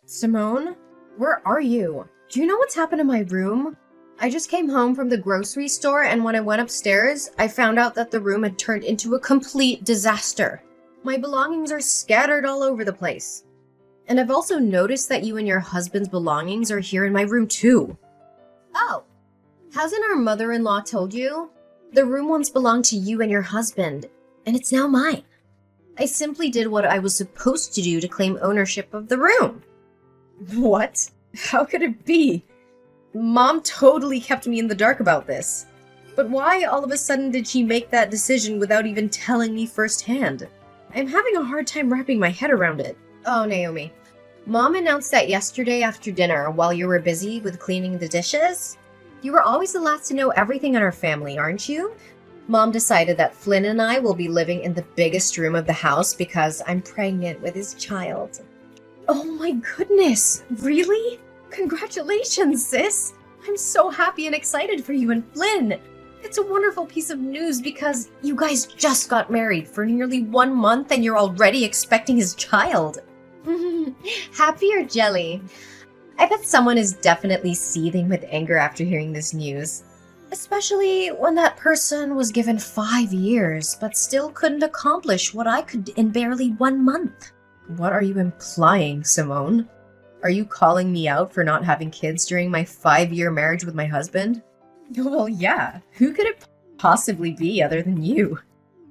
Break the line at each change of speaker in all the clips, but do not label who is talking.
Simone? Where are you? Do you know what's happened to my room? I just came home from the grocery store, and when I went upstairs, I found out that the room had turned into a complete disaster. My belongings are scattered all over the place. And I've also noticed that you and your husband's belongings are here in my room too. Oh, hasn't our mother-in-law told you? The room once belonged to you and your husband, and it's now mine. I simply did what I was supposed to do to claim ownership of the room. What? How could it be? Mom totally kept me in the dark about this. But why all of a sudden did she make that decision without even telling me firsthand? I'm having a hard time wrapping my head around it. Oh, Naomi. Mom announced that yesterday after dinner while you were busy with cleaning the dishes. You were always the last to know everything in our family, aren't you? Mom decided that Flynn and I will be living in the biggest room of the house because I'm pregnant with his child. Oh my goodness, really? Congratulations, sis! I'm so happy and excited for you and Flynn. It's a wonderful piece of news because you guys just got married for nearly 1 month and you're already expecting his child. Happy or jelly? I bet someone is definitely seething with anger after hearing this news. Especially when that person was given 5 years but still couldn't accomplish what I could in barely 1 month. What are you implying, Simone? Are you calling me out for not having kids during my 5-year marriage with my husband? Well, yeah. Who could it possibly be other than you?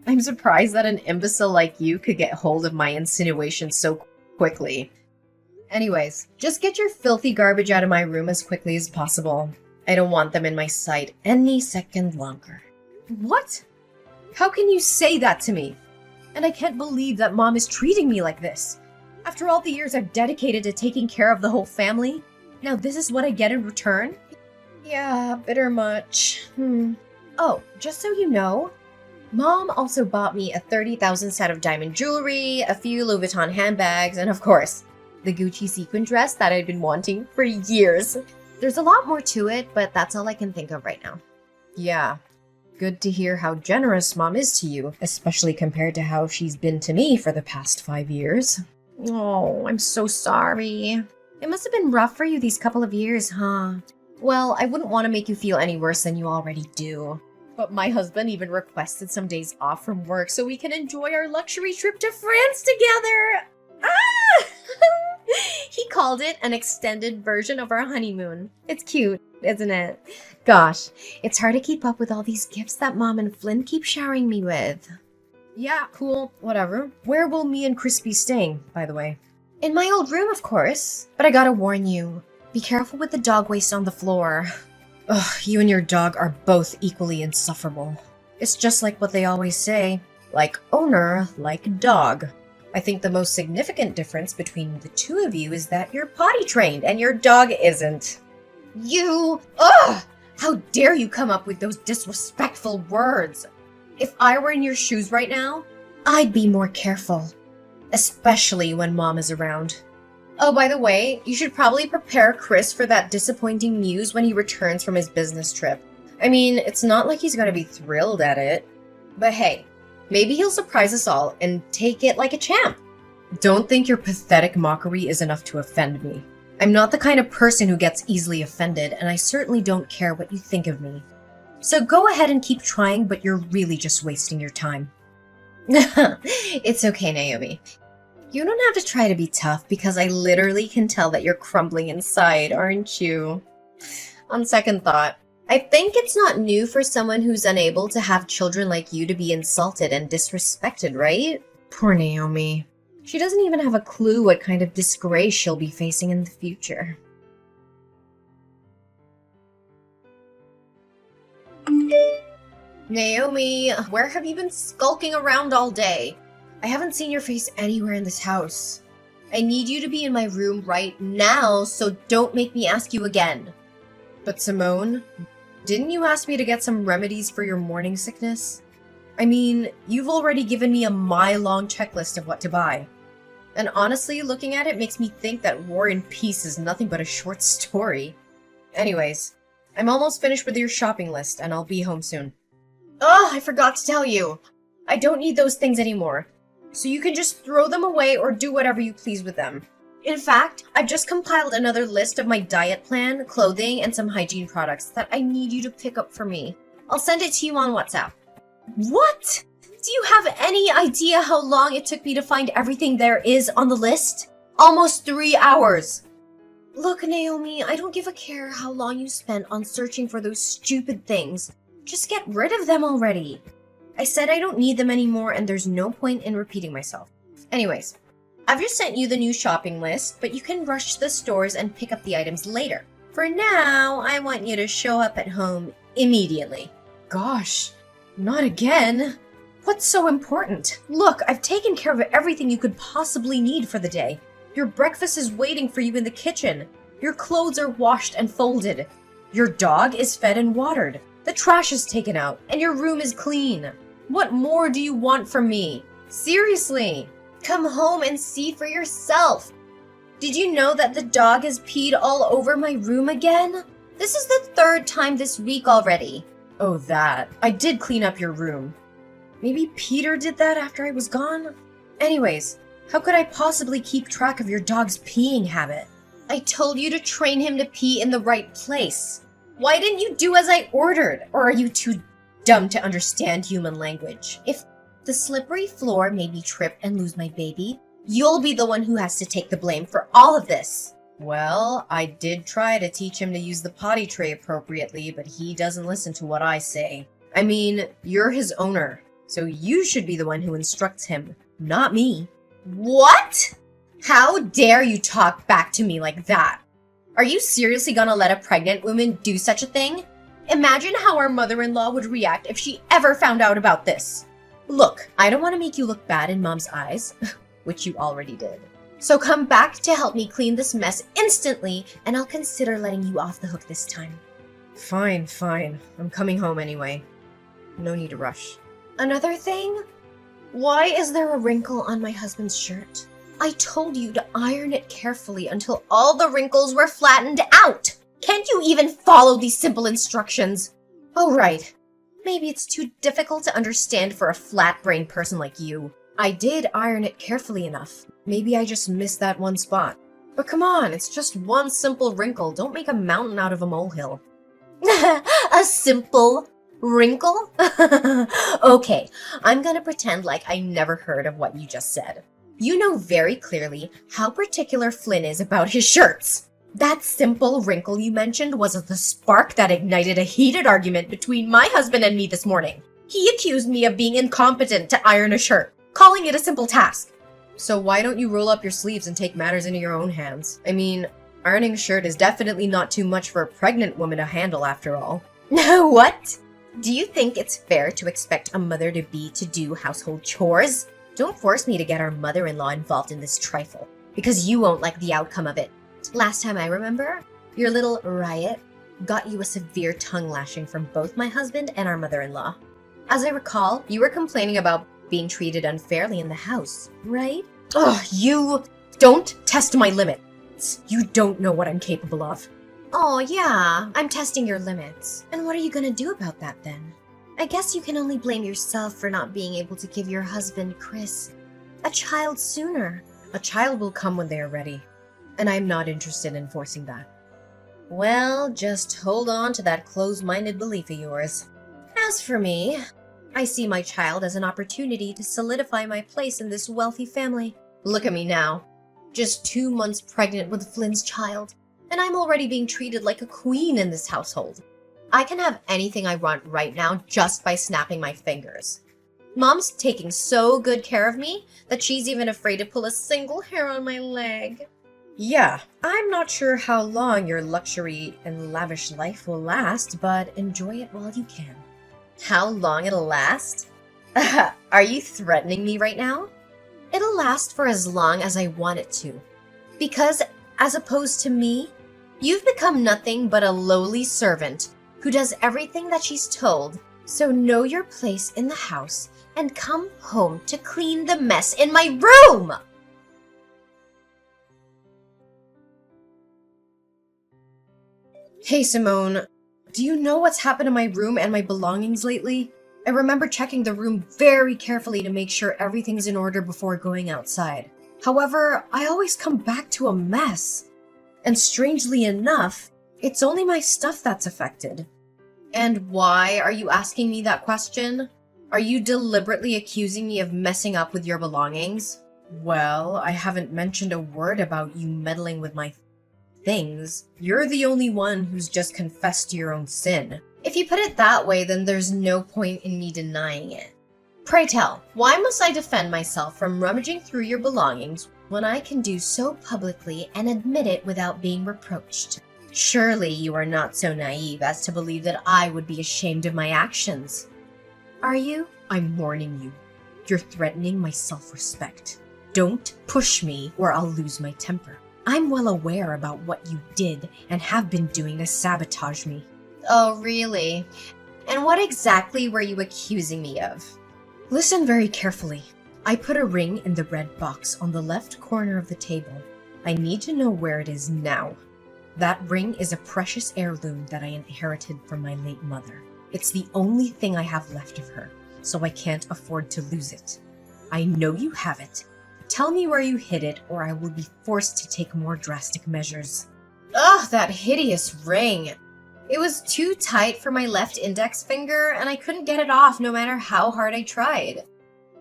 I'm surprised that an imbecile like you could get hold of my insinuations so quickly. Anyways, just get your filthy garbage out of my room as quickly as possible. I don't want them in my sight any second longer. What? How can you say that to me? And I can't believe that Mom is treating me like this. After all the years I've dedicated to taking care of the whole family, now this is what I get in return? Yeah, bitter much. Oh, just so you know, Mom also bought me a 30,000 set of diamond jewelry, a few Louis Vuitton handbags, and of course, the Gucci sequin dress that I'd been wanting for years. There's a lot more to it, but that's all I can think of right now. Yeah, good to hear how generous Mom is to you, especially compared to how she's been to me for the past 5 years. Oh, I'm so sorry. It must have been rough for you these couple of years, huh? Well, I wouldn't want to make you feel any worse than you already do. But my husband even requested some days off from work so we can enjoy our luxury trip to France together. Ah! He called it an extended version of our honeymoon. It's cute, isn't it? Gosh, it's hard to keep up with all these gifts that Mom and Flynn keep showering me with. Yeah, cool, whatever. Where will me and Chris be staying, by the way? In my old room, of course. But I gotta warn you, be careful with the dog waste on the floor. Ugh, you and your dog are both equally insufferable. It's just like what they always say, like owner, like dog. I think the most significant difference between the two of you is that you're potty trained and your dog isn't. You! Ugh! How dare you come up with those disrespectful words? If I were in your shoes right now, I'd be more careful. Especially when Mom is around. Oh, by the way, you should probably prepare Chris for that disappointing news when he returns from his business trip. I mean, it's not like he's gonna be thrilled at it. But hey, maybe he'll surprise us all and take it like a champ. Don't think your pathetic mockery is enough to offend me. I'm not the kind of person who gets easily offended, and I certainly don't care what you think of me. So go ahead and keep trying, but you're really just wasting your time. It's okay, Naomi. You don't have to try to be tough because I literally can tell that you're crumbling inside, aren't you? On second thought, I think it's not new for someone who's unable to have children like you to be insulted and disrespected, right? Poor Naomi. She doesn't even have a clue what kind of disgrace she'll be facing in the future. Naomi, where have you been skulking around all day? I haven't seen your face anywhere in this house. I need you to be in my room right now, so don't make me ask you again. But Simone, didn't you ask me to get some remedies for your morning sickness? I mean, you've already given me a mile-long checklist of what to buy. And honestly, looking at it makes me think that War and Peace is nothing but a short story. Anyways, I'm almost finished with your shopping list, and I'll be home soon. Oh, I forgot to tell you. I don't need those things anymore. So you can just throw them away or do whatever you please with them. In fact, I've just compiled another list of my diet plan, clothing, and some hygiene products that I need you to pick up for me. I'll send it to you on WhatsApp. What? Do you have any idea how long it took me to find everything there is on the list? Almost 3 hours. Look, Naomi, I don't give a care how long you spent on searching for those stupid things. Just get rid of them already. I said I don't need them anymore, and there's no point in repeating myself. Anyways, I've just sent you the new shopping list, but you can rush to the stores and pick up the items later. For now, I want you to show up at home immediately. Gosh, not again. What's so important? Look, I've taken care of everything you could possibly need for the day. Your breakfast is waiting for you in the kitchen. Your clothes are washed and folded. Your dog is fed and watered. The trash is taken out, and your room is clean. What more do you want from me? Seriously, come home and see for yourself. Did you know that the dog has peed all over my room again? This is the 3rd time this week already. Oh, that. I did clean up your room. Maybe Peter did that after I was gone? Anyways, how could I possibly keep track of your dog's peeing habit? I told you to train him to pee in the right place. Why didn't you do as I ordered? Or are you too dumb to understand human language? If the slippery floor made me trip and lose my baby, you'll be the one who has to take the blame for all of this. Well, I did try to teach him to use the potty tray appropriately, but he doesn't listen to what I say. I mean, you're his owner, so you should be the one who instructs him, not me. What? How dare you talk back to me like that? Are you seriously gonna let a pregnant woman do such a thing? Imagine how our mother-in-law would react if she ever found out about this. Look, I don't want to make you look bad in Mom's eyes, which you already did. So come back to help me clean this mess instantly, and I'll consider letting you off the hook this time. Fine. I'm coming home anyway. No need to rush. Another thing? Why is there a wrinkle on my husband's shirt? I told you to iron it carefully until all the wrinkles were flattened out. Can't you even follow these simple instructions? Oh, right. Maybe it's too difficult to understand for a flat-brained person like you. I did iron it carefully enough. Maybe I just missed that one spot. But come on, it's just one simple wrinkle. Don't make a mountain out of a molehill. A simple wrinkle? Okay, I'm gonna pretend like I never heard of what you just said. You know very clearly how particular Flynn is about his shirts. That simple wrinkle you mentioned was the spark that ignited a heated argument between my husband and me this morning. He accused me of being incompetent to iron a shirt, calling it a simple task. So why don't you roll up your sleeves and take matters into your own hands? I mean, ironing a shirt is definitely not too much for a pregnant woman to handle after all. What? Do you think it's fair to expect a mother-to-be to do household chores? Don't force me to get our mother-in-law involved in this trifle, because you won't like the outcome of it. Last time I remember, your little riot got you a severe tongue lashing from both my husband and our mother-in-law. As I recall, you were complaining about being treated unfairly in the house, right? Oh, you don't test my limits. You don't know what I'm capable of. Oh, yeah, I'm testing your limits. And what are you gonna do about that then? I guess you can only blame yourself for not being able to give your husband, Chris, a child sooner. A child will come when they are ready, and I'm not interested in forcing that. Well, just hold on to that closed-minded belief of yours. As for me, I see my child as an opportunity to solidify my place in this wealthy family. Look at me now, just 2 months pregnant with Flynn's child, and I'm already being treated like a queen in this household. I can have anything I want right now just by snapping my fingers. Mom's taking so good care of me that she's even afraid to pull a single hair on my leg. Yeah, I'm not sure how long your luxury and lavish life will last, but enjoy it while you can. How long it'll last? Are you threatening me right now? It'll last for as long as I want it to. Because, as opposed to me, you've become nothing but a lowly servant who does everything that she's told, so know your place in the house and come home to clean the mess in my room! Hey, Simone, do you know what's happened to my room and my belongings lately? I remember checking the room very carefully to make sure everything's in order before going outside. However, I always come back to a mess. And strangely enough, it's only my stuff that's affected. And why are you asking me that question? Are you deliberately accusing me of messing up with your belongings? Well, I haven't mentioned a word about you meddling with my things. You're the only one who's just confessed to your own sin. If you put it that way, then there's no point in me denying it. Pray tell, why must I defend myself from rummaging through your belongings when I can do so publicly and admit it without being reproached? Surely you are not so naive as to believe that I would be ashamed of my actions. Are you? I'm warning you. You're threatening my self-respect. Don't push me or I'll lose my temper. I'm well aware about what you did and have been doing to sabotage me. Oh, really? And what exactly were you accusing me of? Listen very carefully. I put a ring in the red box on the left corner of the table. I need to know where it is now. That ring is a precious heirloom that I inherited from my late mother. It's the only thing I have left of her, so I can't afford to lose it. I know you have it. Tell me where you hid it, or I will be forced to take more drastic measures. Ugh, that hideous ring! It was too tight for my left index finger, and I couldn't get it off no matter how hard I tried.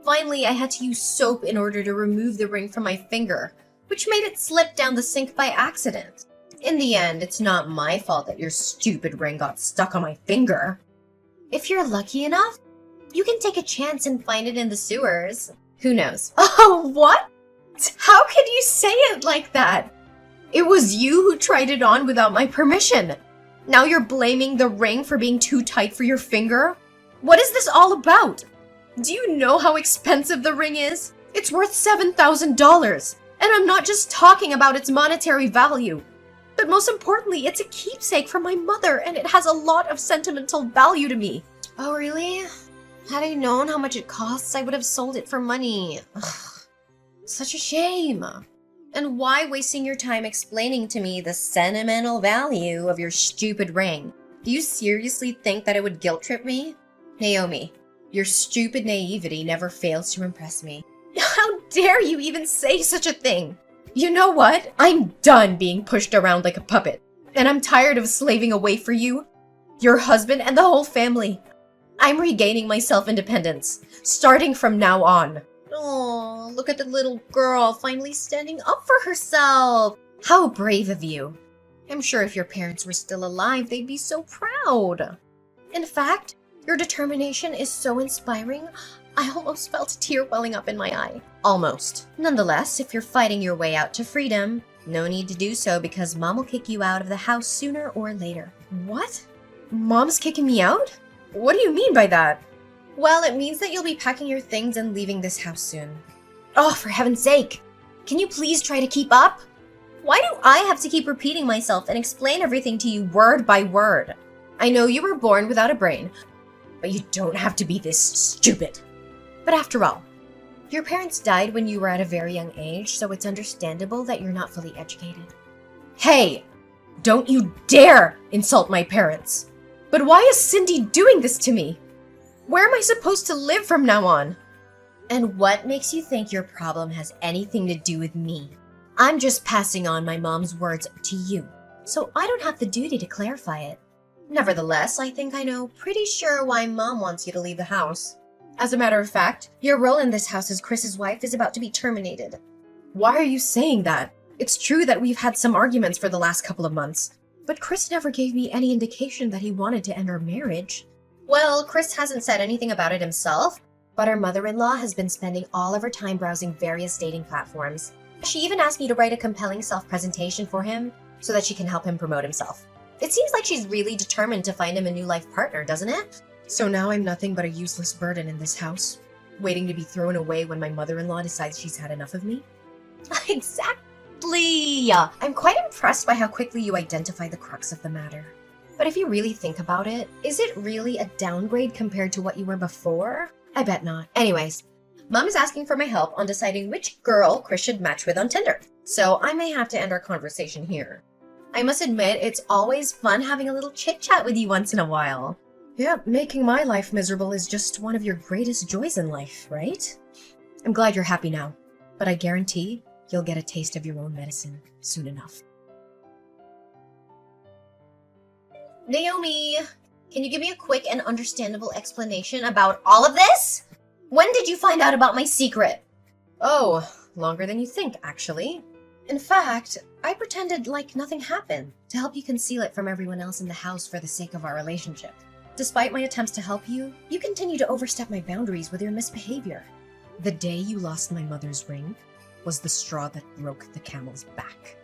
Finally, I had to use soap in order to remove the ring from my finger, which made it slip down the sink by accident. In the end, it's not my fault that your stupid ring got stuck on my finger. If you're lucky enough, you can take a chance and find it in the sewers. Who knows? Oh, what? How could you say it like that? It was you who tried it on without my permission. Now you're blaming the ring for being too tight for your finger? What is this all about? Do you know how expensive the ring is? It's worth $7,000. And I'm not just talking about its monetary value. But most importantly, it's a keepsake from my mother, and it has a lot of sentimental value to me. Oh, really? Had I known how much it costs, I would have sold it for money. Ugh, such a shame. And why wasting your time explaining to me the sentimental value of your stupid ring? Do you seriously think that it would guilt trip me? Naomi, your stupid naivety never fails to impress me. How dare you even say such a thing? You know what? I'm done being pushed around like a puppet. And I'm tired of slaving away for you, your husband, and the whole family. I'm regaining my self-independence, starting from now on. Oh, look at the little girl finally standing up for herself. How brave of you. I'm sure if your parents were still alive, they'd be so proud. In fact, your determination is so inspiring, I almost felt a tear welling up in my eye. Almost. Nonetheless, if you're fighting your way out to freedom, no need to do so because Mom will kick you out of the house sooner or later. What? Mom's kicking me out? What do you mean by that? Well, it means that you'll be packing your things and leaving this house soon. Oh, for heaven's sake! Can you please try to keep up? Why do I have to keep repeating myself and explain everything to you word by word? I know you were born without a brain, but you don't have to be this stupid. But after all, your parents died when you were at a very young age, so it's understandable that you're not fully educated. Hey! Don't you dare insult my parents! But why is Cindy doing this to me? Where am I supposed to live from now on? And what makes you think your problem has anything to do with me? I'm just passing on my mom's words to you, so I don't have the duty to clarify it. Nevertheless, I think I know pretty sure why Mom wants you to leave the house. As a matter of fact, your role in this house as Chris's wife is about to be terminated. Why are you saying that? It's true that we've had some arguments for the last couple of months, but Chris never gave me any indication that he wanted to end our marriage. Well, Chris hasn't said anything about it himself, but our mother-in-law has been spending all of her time browsing various dating platforms. She even asked me to write a compelling self-presentation for him so that she can help him promote himself. It seems like she's really determined to find him a new life partner, doesn't it? So now I'm nothing but a useless burden in this house, waiting to be thrown away when my mother-in-law decides she's had enough of me? Exactly! I'm quite impressed by how quickly you identify the crux of the matter. But if you really think about it, is it really a downgrade compared to what you were before? I bet not. Anyways, Mom is asking for my help on deciding which girl Chris should match with on Tinder, so I may have to end our conversation here. I must admit, it's always fun having a little chit-chat with you once in a while. Yeah, making my life miserable is just one of your greatest joys in life, right? I'm glad you're happy now, but I guarantee You'll get a taste of your own medicine soon enough. Naomi, can you give me a quick and understandable explanation about all of this? When did you find out about my secret? Oh, longer than you think, actually. In fact, I pretended like nothing happened to help you conceal it from everyone else in the house for the sake of our relationship. Despite my attempts to help you, you continue to overstep my boundaries with your misbehavior. The day you lost my mother's ring was the straw that broke the camel's back.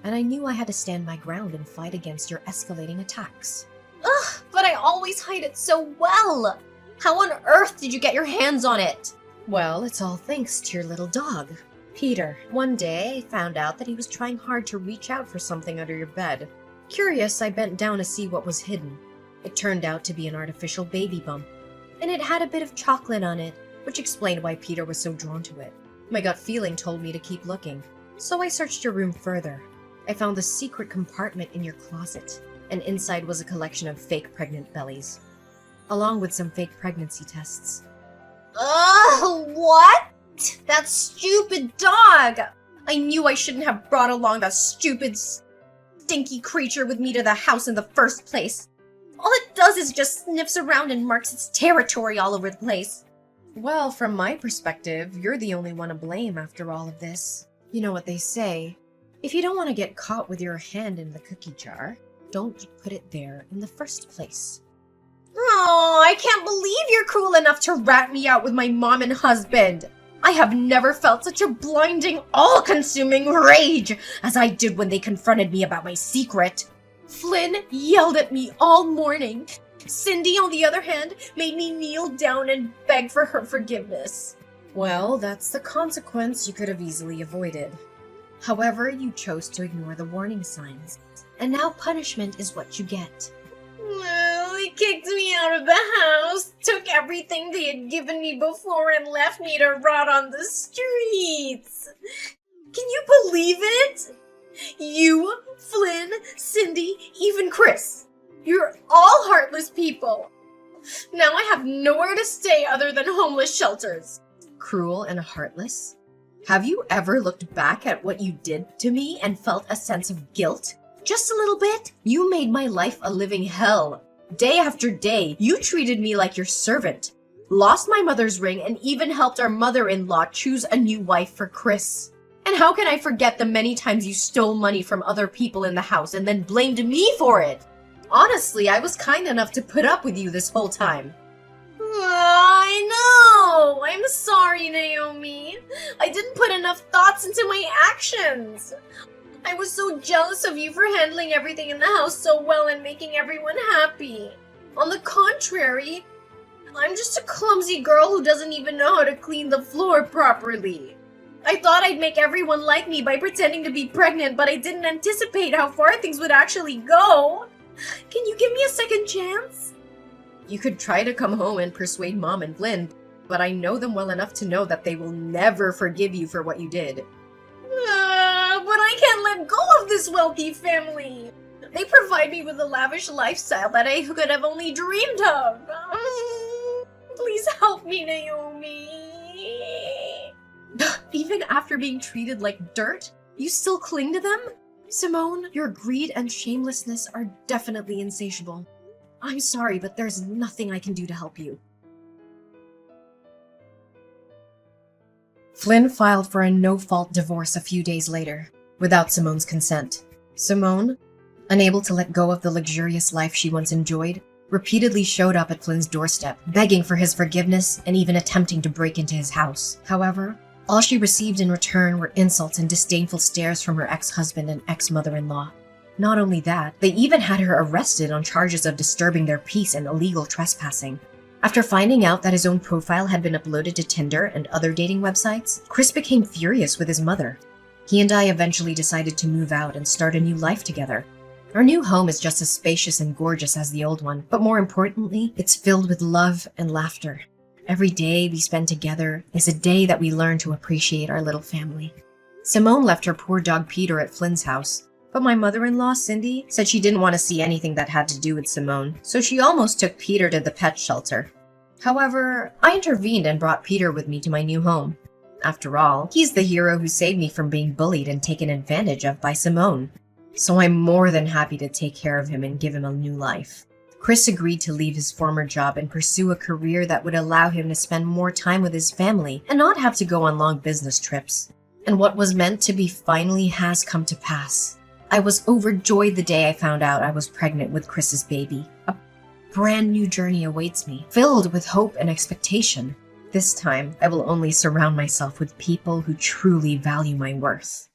And I knew I had to stand my ground and fight against your escalating attacks. Ugh, but I always hide it so well! How on earth did you get your hands on it? Well, it's all thanks to your little dog, Peter. One day, I found out that he was trying hard to reach out for something under your bed. Curious, I bent down to see what was hidden. It turned out to be an artificial baby bump, and it had a bit of chocolate on it, which explained why Peter was so drawn to it. My gut feeling told me to keep looking, so I searched your room further. I found the secret compartment in your closet, and inside was a collection of fake pregnant bellies, along with some fake pregnancy tests. Ugh, what? That stupid dog! I knew I shouldn't have brought along that stupid, stinky creature with me to the house in the first place. All it does is just sniffs around and marks its territory all over the place. Well, from my perspective, you're the only one to blame after all of this. You know what they say, if you don't want to get caught with your hand in the cookie jar, don't put it there in the first place. Oh, I can't believe you're cruel enough to rat me out with my mom and husband. I have never felt such a blinding, all-consuming rage as I did when they confronted me about my secret. Flynn yelled at me all morning. Cindy, on the other hand, made me kneel down and beg for her forgiveness. Well, that's the consequence you could have easily avoided. However, you chose to ignore the warning signs, and now punishment is what you get. Well, he kicked me out of the house, took everything they had given me before, and left me to rot on the streets. Can you believe it? You, Flynn, Cindy, even Chris. You're all heartless people. Now I have nowhere to stay other than homeless shelters. Cruel and heartless? Have you ever looked back at what you did to me and felt a sense of guilt? Just a little bit? You made my life a living hell. Day after day, you treated me like your servant, lost my mother's ring, and even helped our mother-in-law choose a new wife for Chris. And how can I forget the many times you stole money from other people in the house and then blamed me for it? Honestly, I was kind enough to put up with you this whole time. I know! I'm sorry, Naomi. I didn't put enough thoughts into my actions. I was so jealous of you for handling everything in the house so well and making everyone happy. On the contrary, I'm just a clumsy girl who doesn't even know how to clean the floor properly. I thought I'd make everyone like me by pretending to be pregnant, but I didn't anticipate how far things would actually go. Can you give me a second chance? You could try to come home and persuade Mom and Flynn, but I know them well enough to know that they will never forgive you for what you did. But I can't let go of this wealthy family. They provide me with a lavish lifestyle that I could have only dreamed of. Please help me, Naomi. Even after being treated like dirt, you still cling to them? Simone, your greed and shamelessness are definitely insatiable. I'm sorry, but there's nothing I can do to help you. Flynn filed for a no-fault divorce a few days later, without Simone's consent. Simone, unable to let go of the luxurious life she once enjoyed, repeatedly showed up at Flynn's doorstep, begging for his forgiveness and even attempting to break into his house. However, all she received in return were insults and disdainful stares from her ex-husband and ex-mother-in-law. Not only that, they even had her arrested on charges of disturbing their peace and illegal trespassing. After finding out that his own profile had been uploaded to Tinder and other dating websites, Chris became furious with his mother. He and I eventually decided to move out and start a new life together. Our new home is just as spacious and gorgeous as the old one, but more importantly, it's filled with love and laughter. Every day we spend together is a day that we learn to appreciate our little family. Simone left her poor dog Peter at Flynn's house, but my mother-in-law, Cindy, said she didn't want to see anything that had to do with Simone, so she almost took Peter to the pet shelter. However, I intervened and brought Peter with me to my new home. After all, he's the hero who saved me from being bullied and taken advantage of by Simone. So I'm more than happy to take care of him and give him a new life. Chris agreed to leave his former job and pursue a career that would allow him to spend more time with his family and not have to go on long business trips. And what was meant to be finally has come to pass. I was overjoyed the day I found out I was pregnant with Chris's baby. A brand new journey awaits me, filled with hope and expectation. This time, I will only surround myself with people who truly value my worth.